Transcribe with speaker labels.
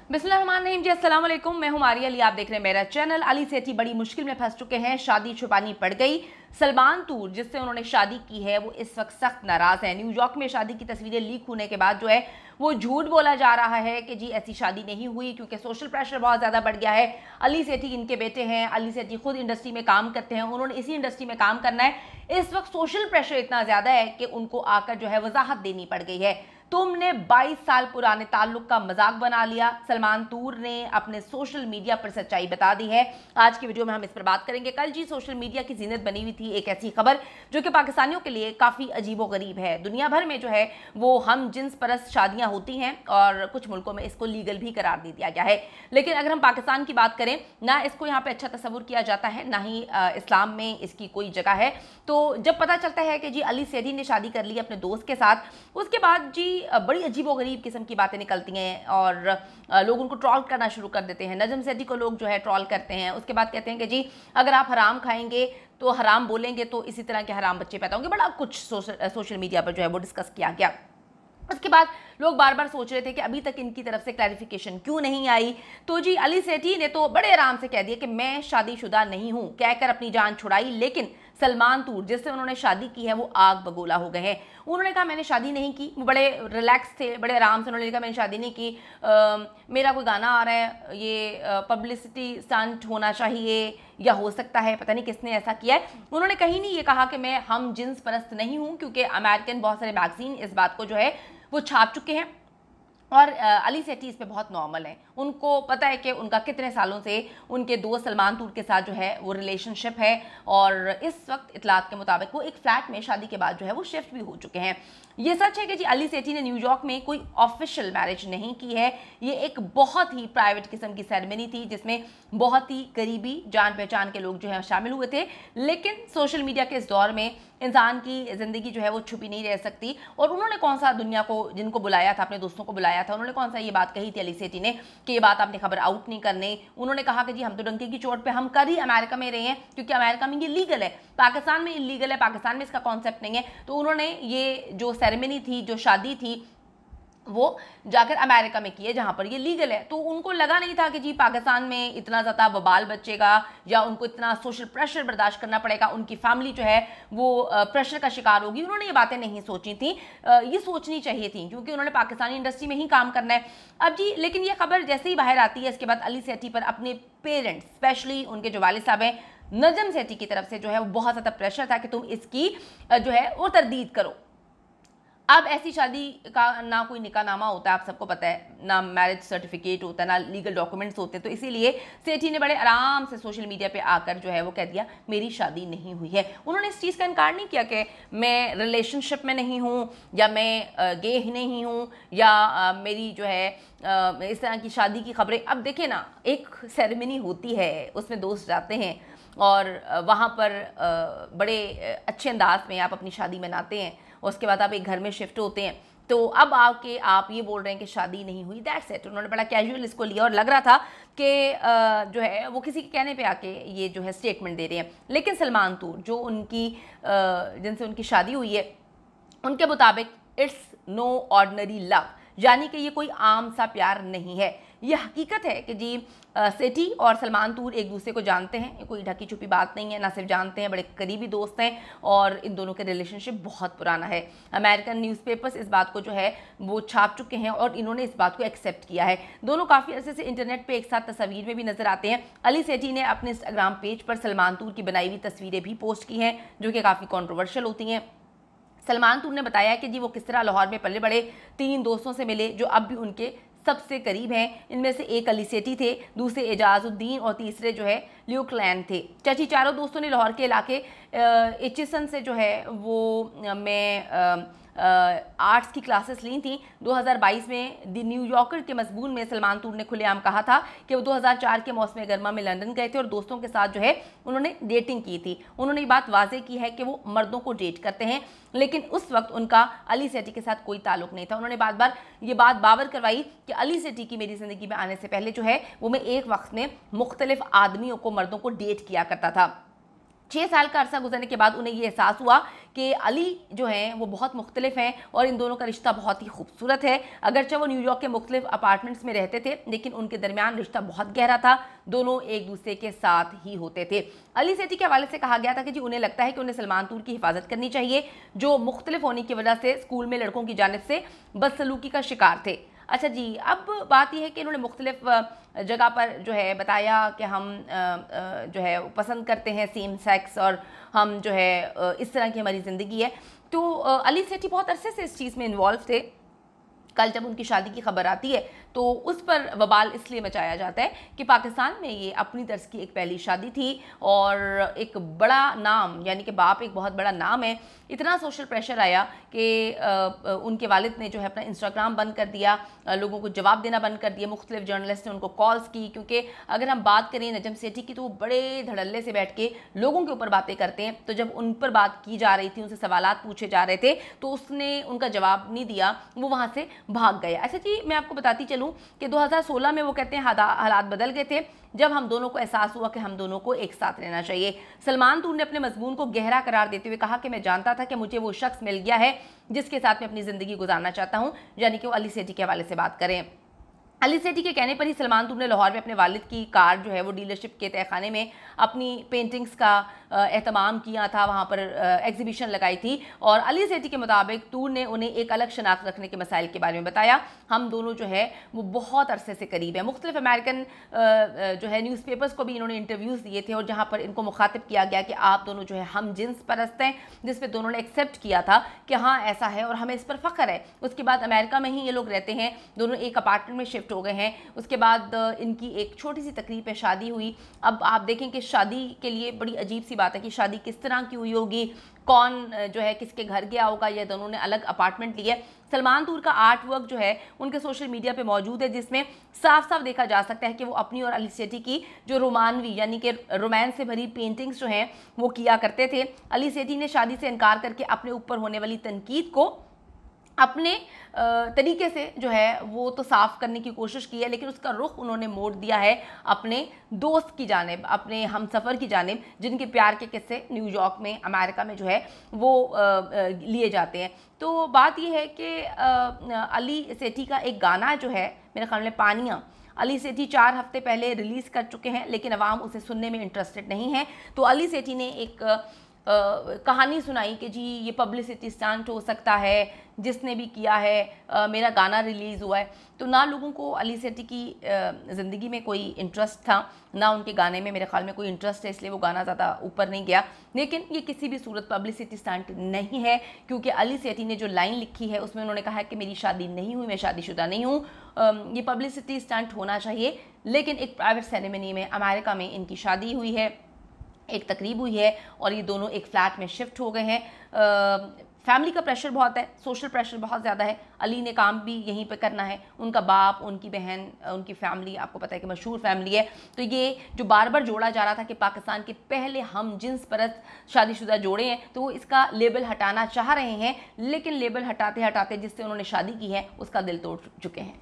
Speaker 1: बिस्मिल्लाहिर्रहमानिर्रहीम जी, अस्सलाम वालेकुम। मैं हूं मारिया अली, आप देख रहे हैं मेरा चैनल। अली सेठी बड़ी मुश्किल में फंस चुके हैं, शादी छुपानी पड़ गई। सलमान तूर जिससे उन्होंने शादी की है वो इस वक्त सख्त नाराज़ है। न्यूयॉर्क में शादी की तस्वीरें लीक होने के बाद जो है वो झूठ बोला जा रहा है कि जी ऐसी शादी नहीं हुई, क्योंकि सोशल प्रेशर बहुत ज़्यादा बढ़ गया है। अली सेठी इनके बेटे हैं, अली सेठी खुद इंडस्ट्री में काम करते हैं, उन्होंने इसी इंडस्ट्री में काम करना है। इस वक्त सोशल प्रेशर इतना ज़्यादा है कि उनको आकर जो है वजाहत देनी पड़ गई है। तुमने 22 साल पुराने ताल्लुक का मजाक बना लिया। सलमान तूर ने अपने सोशल मीडिया पर सच्चाई बता दी है। आज की वीडियो में हम इस पर बात करेंगे। कल जी सोशल मीडिया की जीनत बनी हुई थी एक ऐसी खबर जो कि पाकिस्तानियों के लिए काफ़ी अजीबो गरीब है। दुनिया भर में जो है वो हम जिन्स परस्त शादियां होती हैं और कुछ मुल्कों में इसको लीगल भी करार दे दिया गया है। लेकिन अगर हम पाकिस्तान की बात करें, ना इसको यहाँ पे अच्छा तस्वुर किया जाता है, ना ही इस्लाम में इसकी कोई जगह है। तो जब पता चलता है कि जी अली सेठी ने शादी कर ली अपने दोस्त के साथ, उसके बाद जी बड़ी अजीबोगरीब किस्म की बातें निकलती हैं और लोग उनको ट्रोल करना शुरू कर देते हैं। नजम सेठी को लोग जो है ट्रोल करते हैं। उसके बाद कहते हैं कि जी अगर आप हराम खाएंगे तो हराम बोलेंगे तो इसी तरह के हराम बच्चे पैदा होंगे। बड़ा कुछ सोशल मीडिया पर जो है वो डिस्कस किया गया। उसके बाद लोग बार बार सोच रहे थे कि अभी तक इनकी तरफ से क्लैरिफिकेशन क्यों नहीं आई। तो जी अली सेठी ने तो बड़े आराम से कह दिया कि मैं शादीशुदा नहीं हूं, कहकर अपनी जान छुड़ाई। लेकिन सलमान तूर जिससे उन्होंने शादी की है वो आग बगोला हो गए हैं। उन्होंने कहा मैंने शादी नहीं की। वो बड़े रिलैक्स थे, बड़े आराम से उन्होंने कहा मैंने शादी नहीं की, मेरा कोई गाना आ रहा है, ये पब्लिसिटी स्टंट होना चाहिए या हो सकता है, पता नहीं किसने ऐसा किया है। उन्होंने कहीं नहीं ये कहा कि मैं हम जिन्स परस्त नहीं हूँ, क्योंकि अमेरिकन बहुत सारे मैगजीन इस बात को जो है वो छाप चुके हैं और अली सेठी इस पे बहुत नॉर्मल है। उनको पता है कि उनका कितने सालों से उनके दोस्त सलमान तूर के साथ जो है वो रिलेशनशिप है और इस वक्त इतलात के मुताबिक वो एक फ्लैट में शादी के बाद जो है वो शिफ्ट भी हो चुके हैं। ये सच है कि जी अली सेठी ने न्यूयॉर्क में कोई ऑफिशियल मैरिज नहीं की है। ये एक बहुत ही प्राइवेट किस्म की सेरेमनी थी जिसमें बहुत ही करीबी जान पहचान के लोग जो है शामिल हुए थे। लेकिन सोशल मीडिया के इस दौर में इंसान की ज़िंदगी जो है वो छुपी नहीं रह सकती। और उन्होंने कौन सा दुनिया को जिनको बुलाया था, अपने दोस्तों को बुलाया था, उन्होंने कौन सा ये बात कही थी अली सेठी ने कि ये बात आपने खबर आउट नहीं करनी। उन्होंने कहा कि जी हम तो डंके की चोट पे हम कर ही अमेरिका में रहे हैं, क्योंकि अमेरिका में ये लीगल है, पाकिस्तान में इलीगल है, पाकिस्तान में इसका कॉन्सेप्ट नहीं है। तो उन्होंने ये जो सेरेमनी थी, जो शादी थी, वो जाकर अमेरिका में की है जहाँ पर ये लीगल है। तो उनको लगा नहीं था कि जी पाकिस्तान में इतना ज़्यादा बवाल बचेगा या उनको इतना सोशल प्रेशर बर्दाश्त करना पड़ेगा, उनकी फैमिली जो है वो प्रेशर का शिकार होगी। उन्होंने ये बातें नहीं सोची थी, ये सोचनी चाहिए थी, क्योंकि उन्होंने पाकिस्तानी इंडस्ट्री में ही काम करना है अब जी। लेकिन ये खबर जैसे ही बाहर आती है, इसके बाद अली सेठी पर अपने पेरेंट्स, स्पेशली उनके जो वालिद साहब हैं नजम सेठी की तरफ से जो है वो बहुत ज़्यादा प्रेशर था कि तुम इसकी जो है वो तरदीद करो। अब ऐसी शादी का ना कोई निकाहनामा होता है, आप सबको पता है, ना मैरिज सर्टिफिकेट होता है, ना लीगल डॉक्यूमेंट्स होते हैं। तो इसीलिए सेठी ने बड़े आराम से सोशल मीडिया पे आकर जो है वो कह दिया मेरी शादी नहीं हुई है। उन्होंने इस चीज़ का इनकार नहीं किया कि मैं रिलेशनशिप में नहीं हूँ या मैं गे ही नहीं हूँ या मेरी जो है इस तरह की शादी की खबरें। अब देखिए ना, एक सेरेमनी होती है, उसमें दोस्त जाते हैं और वहाँ पर बड़े अच्छे अंदाज में आप अपनी शादी मनाते हैं, उसके बाद आप एक घर में शिफ्ट होते हैं। तो अब आके आप ये बोल रहे हैं कि शादी नहीं हुई, दैट्स इट। उन्होंने बड़ा कैजुअल इसको लिया और लग रहा था कि जो है वो किसी के कहने पे आके ये जो है स्टेटमेंट दे रहे हैं। लेकिन सलमान तूर जो उनकी जिनसे उनकी शादी हुई है, उनके मुताबिक इट्स नो ऑर्डिनरी लव, यानी कि ये कोई आम सा प्यार नहीं है। ये हकीकत है कि जी सेठी और सलमान तूर एक दूसरे को जानते हैं, ये कोई ढकी छुपी बात नहीं है। ना सिर्फ जानते हैं, बड़े करीबी दोस्त हैं और इन दोनों के रिलेशनशिप बहुत पुराना है। अमेरिकन न्यूज़पेपर्स इस बात को जो है वो छाप चुके हैं और इन्होंने इस बात को एक्सेप्ट किया है। दोनों काफ़ी अरसे से इंटरनेट पर एक साथ तस्वीर में भी नजर आते हैं। अली सेठी ने अपने इंस्टाग्राम पेज पर सलमान तूर की बनाई हुई तस्वीरें भी पोस्ट की हैं जो कि काफ़ी कॉन्ट्रोवर्शियल होती हैं। सलमान तूर ने बताया कि जी वो किस तरह लाहौर में पले बड़े 3 दोस्तों से मिले जो अब भी उनके सबसे करीब हैं। इनमें से एक अली सेठी थे, दूसरे एजाजुद्दीन और तीसरे जो है ल्यूक लैन थे। चाची चारों दोस्तों ने लाहौर के इलाके एचिसन से जो है वो मैं आर्ट्स की क्लासेस ली थी। 2022 में द न्यूयॉर्कर के मजमून में सलमान तूर ने खुलेआम कहा था कि वो 2004 के मौसम गर्मा में लंदन गए थे और दोस्तों के साथ जो है उन्होंने डेटिंग की थी। उन्होंने ये बात वाजे की है कि वो मर्दों को डेट करते हैं, लेकिन उस वक्त उनका अली सेठी के साथ कोई ताल्लुक नहीं था। उन्होंने बार बार ये बात बावर करवाई कि अली सेठी की मेरी ज़िंदगी में आने से पहले जो है वो मैं एक वक्त में मुख्तलिफ आदमियों को, मर्दों को डेट किया करता था। 6 साल का अरसा गुजरने के बाद उन्हें ये एहसास हुआ कि अली जो हैं वो बहुत मुख्तलिफ हैं और इन दोनों का रिश्ता बहुत ही खूबसूरत है। अगरचे वो न्यूयॉर्क के मुख्तलिफ अपार्टमेंट्स में रहते थे, लेकिन उनके दरमियान रिश्ता बहुत गहरा था, दोनों एक दूसरे के साथ ही होते थे। अली सेठी के हवाले से कहा गया था कि जी उन्हें लगता है कि उन्हें सलमान तूर की हिफाजत करनी चाहिए, जो मुख्तलिफ होने की वजह से स्कूल में लड़कों की जानिब से बदसलूकी का शिकार थे। अच्छा जी, अब बात यह है कि इन्होंने मुख्तलिफ जगह पर जो है बताया कि हम जो है पसंद करते हैं सेम सेक्स और हम जो है इस तरह की हमारी ज़िंदगी है। तो अली सेठी बहुत अरसे से इस चीज़ में इन्वॉल्व थे। कल जब उनकी शादी की खबर आती है तो उस पर वबाल इसलिए मचाया जाता है कि पाकिस्तान में ये अपनी तर्ज की एक पहली शादी थी और एक बड़ा नाम, यानी कि बाप एक बहुत बड़ा नाम है। इतना सोशल प्रेशर आया कि उनके वालिद ने जो है अपना इंस्टाग्राम बंद कर दिया, लोगों को जवाब देना बंद कर दिया। मुख्तलिफ जर्नलिस्ट ने उनको कॉल्स की, क्योंकि अगर हम बात करें नजम सेठी की तो वो बड़े धड़ल्ले से बैठ के लोगों के ऊपर बातें करते हैं। तो जब उन पर बात की जा रही थी, उनसे सवालात पूछे जा रहे थे, तो उसने उनका जवाब नहीं दिया, वो वहाँ से भाग गए। अच्छा जी, मैं आपको बताती चलूँ कि 2016 में वो कहते हैं हालात बदल गए थे जब हम दोनों को एहसास हुआ कि हम दोनों को एक साथ रहना चाहिए। सलमान तूर ने अपने मजमून को गहरा करार देते हुए कहा कि मैं जानता था कि मुझे वो शख्स मिल गया है जिसके साथ मैं अपनी ज़िंदगी गुजारना चाहता हूँ, यानी कि वो अली सेठी के हवाले से बात करें। अली सेठी के कहने पर ही सलमान तूर ने लाहौर में अपने वालिद की कार जो है वो डीलरशिप के तहखाने में अपनी पेंटिंग्स का एहतमाम किया था, वहाँ पर एग्जीबिशन लगाई थी। और अली सेठी के मुताबिक तूर ने उन्हें एक अलग शनाख्त रखने के मसाइल के बारे में बताया। हम दोनों जो है वो बहुत अरसे से करीब है। मुख्तलिफ अमेरिकन जो है न्यूज़पेपर्स को भी इन्होंने इंटरव्यूज़ दिए थे और जहाँ पर इनको मुखातिब किया गया कि आप दोनों जो है हम जिन्स परस्त हैं, जिस पर दोनों ने एक्सेप्ट किया था कि हाँ ऐसा है और हमें इस पर फ़ख्र है। उसके बाद अमेरिका में ही ये लोग रहते हैं, दोनों एक अपार्टमेंट में शिफ्ट हो गए हैं। उसके बाद इनकी एक छोटी सी तकरीब पे शादी हुई। अब आप देखें कि शादी के लिए बड़ी अजीब सी बात है कि शादी किस तरह की हुई होगी, कौन जो है किसके घर गया होगा, या दोनों ने अलग अपार्टमेंट लिया। सलमान तूर का आर्ट वर्क जो है उनके सोशल मीडिया पे मौजूद है, जिसमें साफ साफ देखा जा सकता है कि वो अपनी और अली सेठी की जो रोमानवी यानी कि रोमांस से भरी पेंटिंग्स जो हैं वो किया करते थे। अली सेठी ने शादी से इनकार करके अपने ऊपर होने वाली तनकीद को अपने तरीके से जो है वो तो साफ़ करने की कोशिश की है, लेकिन उसका रुख उन्होंने मोड़ दिया है अपने दोस्त की जानिब, अपने हमसफ़र की जानिब, जिनके प्यार के किस्से न्यूयॉर्क में अमेरिका में जो है वो लिए जाते हैं। तो बात ये है कि अली सेठी का एक गाना जो है मेरे ख्याल में पानियाँ, अली सेठी 4 हफ्ते पहले रिलीज़ कर चुके हैं, लेकिन अवाम उसे सुनने में इंटरेस्टेड नहीं है। तो अली सेठी ने एक कहानी सुनाई कि जी ये पब्लिसिटी स्टंट हो सकता है, जिसने भी किया है मेरा गाना रिलीज़ हुआ है। तो ना लोगों को अली सेठी की ज़िंदगी में कोई इंटरेस्ट था, ना उनके गाने में मेरे ख्याल में कोई इंटरेस्ट है, इसलिए वो गाना ज़्यादा ऊपर नहीं गया। लेकिन ये किसी भी सूरत पब्लिसिटी स्टंट नहीं है, क्योंकि अली सेठी ने जो लाइन लिखी है उसमें उन्होंने कहा है कि मेरी शादी नहीं हुई, मैं शादीशुदा नहीं हूँ। ये पब्लिसिटी स्टंट होना चाहिए, लेकिन एक प्राइवेट सेरेमनी में अमेरिका में इनकी शादी हुई है, एक तकरीब हुई है और ये दोनों एक फ्लैट में शिफ्ट हो गए हैं। फैमिली का प्रेशर बहुत है, सोशल प्रेशर बहुत ज़्यादा है। अली ने काम भी यहीं पे करना है, उनका बाप, उनकी बहन, उनकी फैमिली आपको पता है कि मशहूर फैमिली है। तो ये जो बार बार जोड़ा जा रहा था कि पाकिस्तान के पहले हम जिन्स परस्त शादीशुदा जोड़े हैं, तो वो इसका लेबल हटाना चाह रहे हैं, लेकिन लेबल हटाते हटाते जिससे उन्होंने शादी की है उसका दिल तोड़ चुके हैं।